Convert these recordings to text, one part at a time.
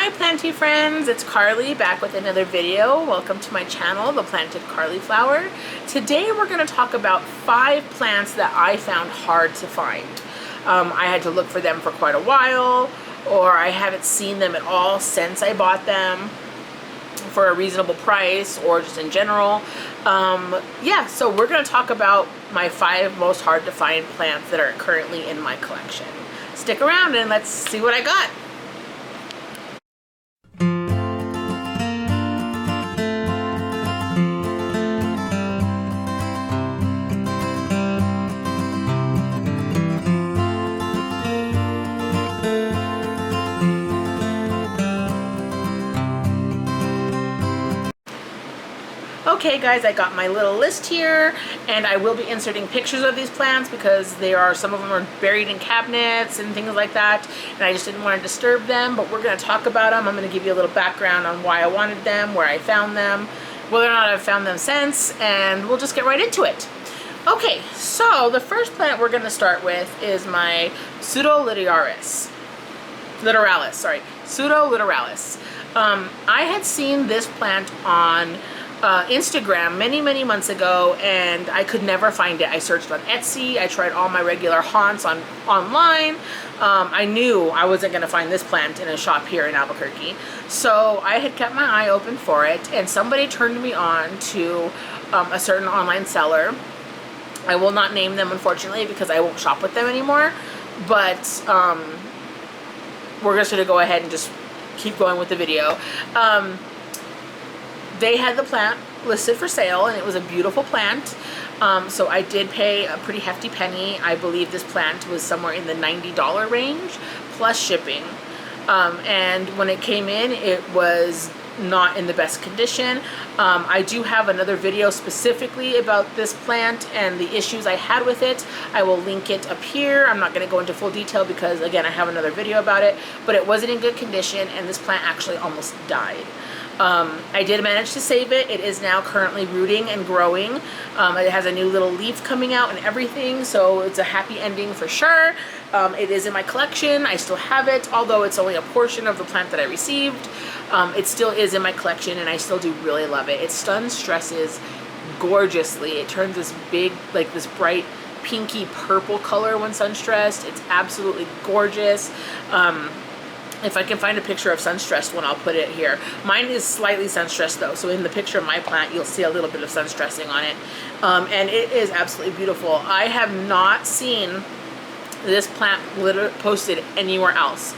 Hi planty friends, it's Carly back with another video. Welcome to my channel, The Planted Carly Flower. Today we're going to talk about 5 plants that I found hard to find. I had to look for them for quite a while, or I haven't seen them at all since I bought them for a reasonable price, or just in general. Yeah, so we're going to talk about my 5 most hard to find plants that are currently in my collection. Stick around and let's see what I got. Okay guys, I got my little list here, and I will be inserting pictures of these plants because some of them are buried in cabinets and things like that, and I just didn't want to disturb them, but we're going to talk about them. I'm going to give you a little background on why I wanted them, where I found them, whether or not I've found them since, and we'll just get right into it. Okay, so the first plant we're going to start with is my Pseudolidiaris. Pseudolidiaris. I had seen this plant on Instagram many months ago, and I could never find it. I searched on Etsy, I tried all my regular haunts online. I knew I wasn't going to find this plant in a shop here in Albuquerque, so I had kept my eye open for it, and somebody turned me on to a certain online seller. I will not name them, unfortunately, because I won't shop with them anymore, but we're just going to go ahead and just keep going with the video. They had the plant listed for sale, and it was a beautiful plant. So I did pay a pretty hefty penny. I believe this plant was somewhere in the $90 range plus shipping. And when it came in, it was not in the best condition. I do have another video specifically about this plant and the issues I had with it. I will link it up here. I'm not going to go into full detail because, again, I have another video about it, but it wasn't in good condition, and this plant actually almost died. I did manage to save it. It is now currently rooting and growing. It has a new little leaf coming out and everything, so it's a happy ending for sure. It is in my collection. I still have it, although it's only a portion of the plant that I received. It still is in my collection, and I still do really love it. It sun stresses gorgeously. It turns this big, like this bright pinky purple color when sun stressed. It's absolutely gorgeous. If I can find a picture of sun-stressed one, I'll put it here. Mine is slightly sun-stressed though, so in the picture of my plant, you'll see a little bit of sun-stressing on it. And it is absolutely beautiful. I have not seen this plant posted anywhere else.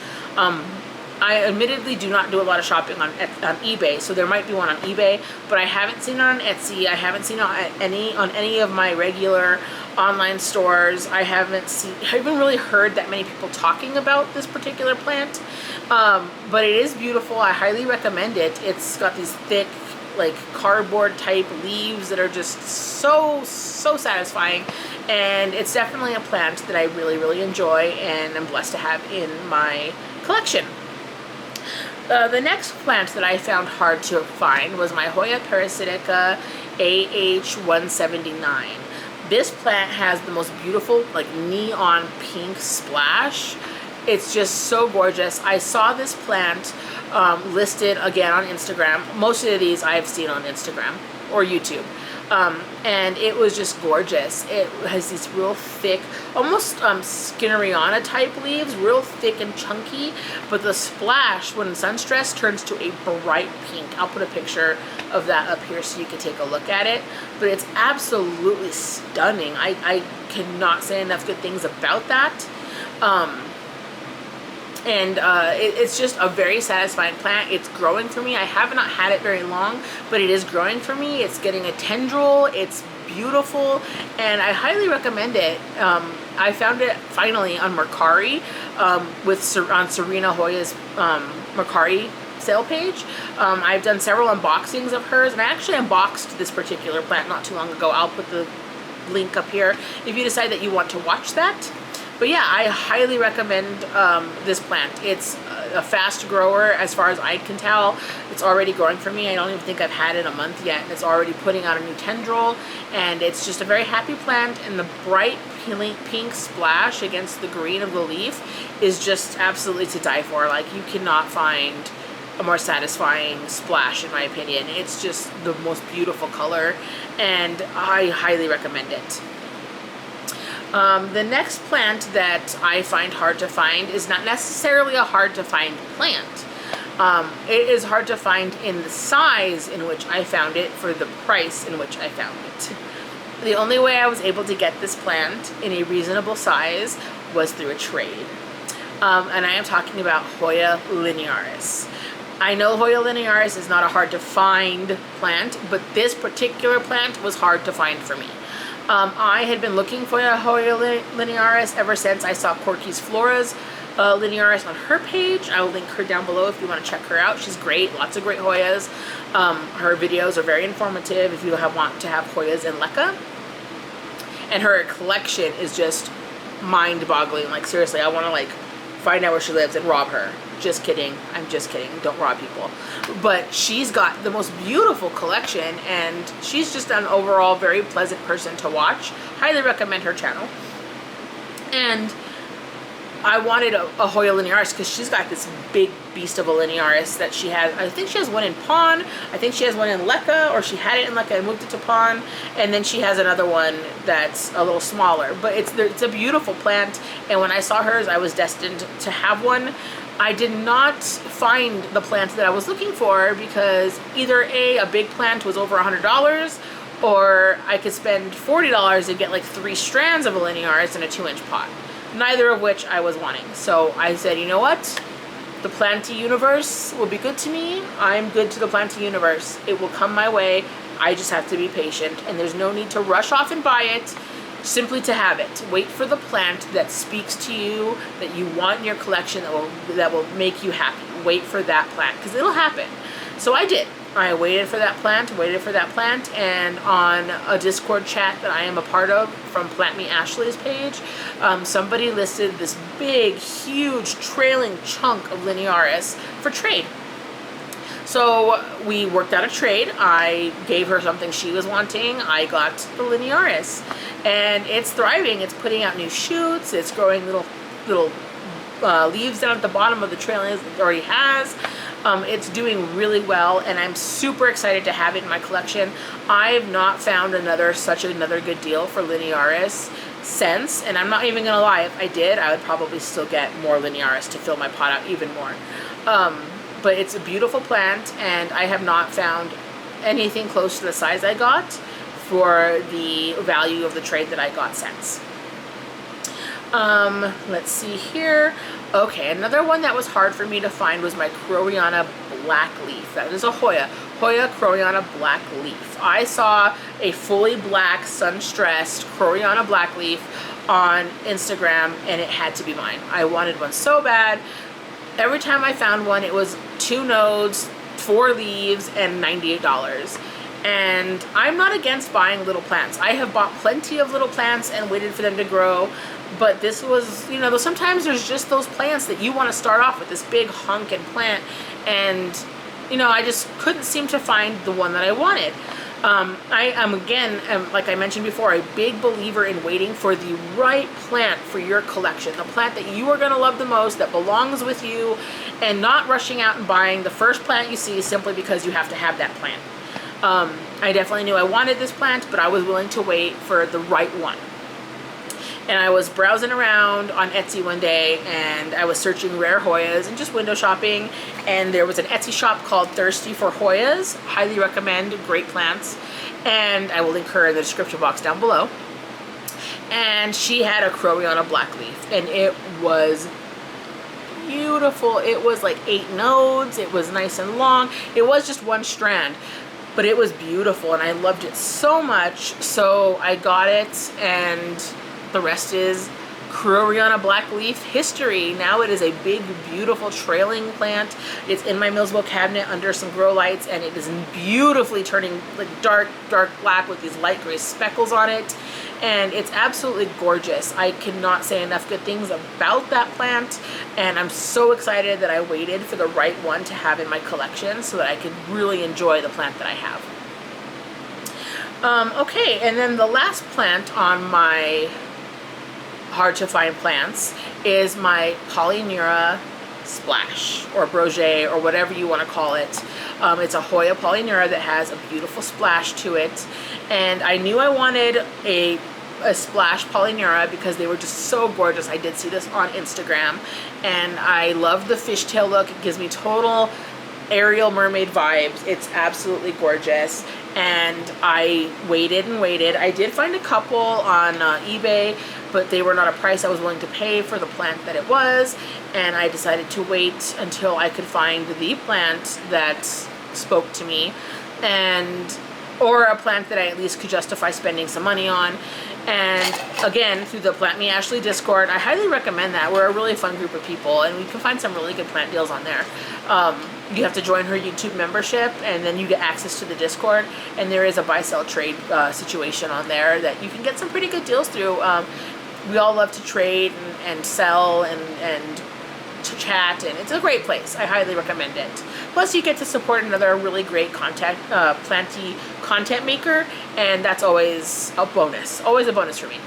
I admittedly do not do a lot of shopping on eBay, so there might be one on eBay, but I haven't seen it on Etsy. I haven't seen it on any of my regular online stores. I haven't really heard that many people talking about this particular plant, but it is beautiful. I highly recommend it. It's got these thick, like cardboard type leaves that are just so satisfying, and it's definitely a plant that I really enjoy and am blessed to have in my collection. The next plant that I found hard to find was my Hoya parasitica AH179. This plant has the most beautiful, like, neon pink splash. It's just so gorgeous. I saw this plant listed again on Instagram. Most of these I've seen on Instagram or YouTube. And it was just gorgeous. It has these real thick, almost Croriana type leaves, real thick and chunky, but the splash when sun-stressed turns to a bright pink. I'll put a picture of that up here so you can take a look at it, but it's absolutely stunning. I cannot say enough good things about that. It's just a very satisfying plant. It's growing for me. I have not had it very long, but it is growing for me. It's getting a tendril. It's beautiful, and I highly recommend it. I found it finally on Mercari, on Serena Hoya's Mercari sale page. I've done several unboxings of hers, and I actually unboxed this particular plant not too long ago. I'll put the link up here if you decide that you want to watch that. But yeah, I highly recommend this plant. It's a fast grower as far as I can tell. It's already growing for me. I don't even think I've had it a month yet, and it's already putting out a new tendril, and it's just a very happy plant, and the bright pink splash against the green of the leaf is just absolutely to die for. Like, you cannot find a more satisfying splash, in my opinion. It's just the most beautiful color, and I highly recommend it. The next plant that I find hard to find is not necessarily a hard to find plant. It is hard to find in the size in which I found it for the price in which I found it. The only way I was able to get this plant in a reasonable size was through a trade. And I am talking about Hoya linearis. I know Hoya linearis is not a hard to find plant, but this particular plant was hard to find for me. I had been looking for a Hoya linearis ever since I saw Corky's Flora's linearis on her page. I will link her down below if you want to check her out. She's great, lots of great Hoyas. Her videos are very informative if you want to have Hoyas in LECA. And her collection is just mind-boggling. Like, seriously, I want to, like, find out where she lives and rob her. Just kidding. I'm just kidding. Don't rob people. But she's got the most beautiful collection, and she's just an overall very pleasant person to watch. Highly recommend her channel. And I wanted a Hoya linearis because she's got this big beast of a linearis that she has. I think she has one in Pawn. I think she has one in LECA, or she had it in LECA and moved it to Pawn. And then she has another one that's a little smaller. But it's a beautiful plant, and when I saw hers, I was destined to have one. I did not find the plant that I was looking for because either a big plant was over $100, or I could spend $40 and get like 3 strands of a linearis in a 2-inch pot. Neither of which I was wanting. So I said, you know what? The planty universe will be good to me. I'm good to the planty universe. It will come my way. I just have to be patient, and there's no need to rush off and buy it simply to have it. Wait for the plant that speaks to you, that you want in your collection, that will make you happy. Wait for that plant, because it'll happen. So I did. I waited for that plant, and on a Discord chat that I am a part of from Plant Me Ashley's page, somebody listed this big, huge, trailing chunk of linearis for trade. So we worked out a trade. I gave her something she was wanting. I got the linearis, and it's thriving. It's putting out new shoots. It's growing little leaves down at the bottom of the trailings it already has. It's doing really well, and I'm super excited to have it in my collection. I've not found another good deal for linearis since, and I'm not even gonna lie, if I did, I would probably still get more linearis to fill my pot out even more. But it's a beautiful plant, and I have not found anything close to the size I got for the value of the trade that I got since. Let's see here. Okay, another one that was hard for me to find was my Croriana black leaf. That is a Hoya Croriana black leaf. I saw a fully black, sun-stressed Croriana black leaf on Instagram, and it had to be mine. I wanted one so bad. Every time I found one, it was 2 nodes, 4 leaves, and $98. And I'm not against buying little plants. I have bought plenty of little plants and waited for them to grow. But this was, you know, sometimes there's just those plants that you want to start off with, this big hunkin' plant, and, you know, I just couldn't seem to find the one that I wanted. I am, again, like I mentioned before, a big believer in waiting for the right plant for your collection, the plant that you are going to love the most, that belongs with you, and not rushing out and buying the first plant you see simply because you have to have that plant. I definitely knew I wanted this plant, but I was willing to wait for the right one. And I was browsing around on Etsy one day, and I was searching rare Hoyas and just window shopping, and there was an Etsy shop called Thirsty for Hoyas. Highly recommend, great plants, and I will link her in the description box down below. And she had a Croriana black leaf, and it was beautiful. It was like 8 nodes. It was nice and long. It was just 1 strand, but it was beautiful, and I loved it so much. So I got it, and the rest is Croriana black leaf history. Now it is a big, beautiful trailing plant. It's in my Millsville cabinet under some grow lights, and it is beautifully turning like dark black with these light gray speckles on it, and it's absolutely gorgeous. I cannot say enough good things about that plant, and I'm so excited that I waited for the right one to have in my collection so that I could really enjoy the plant that I have. Okay, and then the last plant on my hard to find plants is my Polyneura splash or brochet or whatever you want to call it. It's a Hoya Polyneura that has a beautiful splash to it, and I knew I wanted a splash Polyneura because they were just so gorgeous. I did see this on Instagram, and I love the fishtail look. It gives me total Ariel mermaid vibes. It's absolutely gorgeous, and I waited and waited. I did find a couple on eBay, but they were not a price I was willing to pay for the plant that it was, and I decided to wait until I could find the plant that spoke to me, or a plant that I at least could justify spending some money on. And again, through the Plant Me Ashley Discord, I highly recommend that. We're a really fun group of people, and we can find some really good plant deals on there. You have to join her YouTube membership, and then you get access to the Discord, and there is a buy-sell trade situation on there that you can get some pretty good deals through. We all love to trade and sell and to chat, and it's a great place. I highly recommend it. Plus, you get to support another really great planty content maker, and that's always a bonus. Always a bonus for me.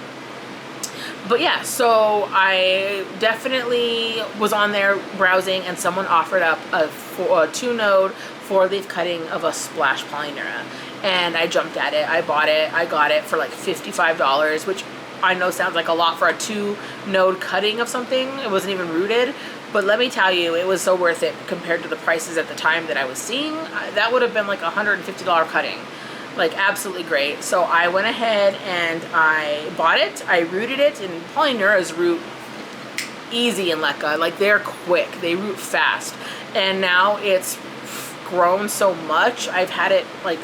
But yeah, so I definitely was on there browsing, and someone offered up a 2-node 4-leaf cutting of a splash Polyneura, and I jumped at it. I bought it. I got it for like $55, which I know sounds like a lot for a 2-node cutting of something. It wasn't even rooted, but let me tell you, it was so worth it compared to the prices at the time that I was seeing. That would have been like a $150 cutting. Like, absolutely great. So I went ahead and I bought it. I rooted it, and Polyneuras root easy in LECA. Like, they're quick. They root fast. And now it's grown so much. I've had it like,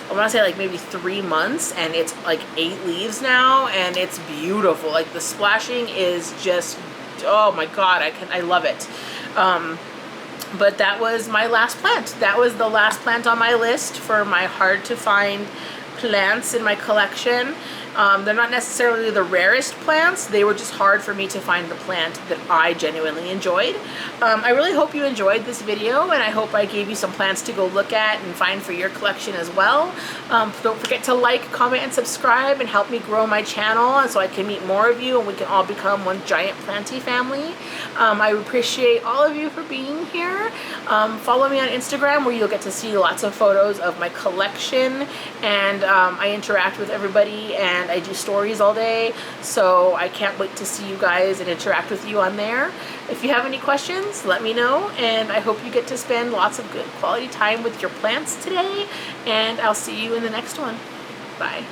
I want to say like maybe 3 months, and it's like 8 leaves now, and it's beautiful. Like, the splashing is just, oh my god, I love it. But that was my last plant. That was the last plant on my list for my hard to find plants in my collection. They're not necessarily the rarest plants. They were just hard for me to find the plant that I genuinely enjoyed. I really hope you enjoyed this video, and I hope I gave you some plants to go look at and find for your collection as well. Don't forget to like, comment, and subscribe, and help me grow my channel, and so I can meet more of you and we can all become one giant planty family. I appreciate all of you for being here. Follow me on Instagram, where you'll get to see lots of photos of my collection, and I interact with everybody, and I do stories all day, so I can't wait to see you guys and interact with you on there. If you have any questions, let me know, and I hope you get to spend lots of good quality time with your plants today, and I'll see you in the next one. Bye.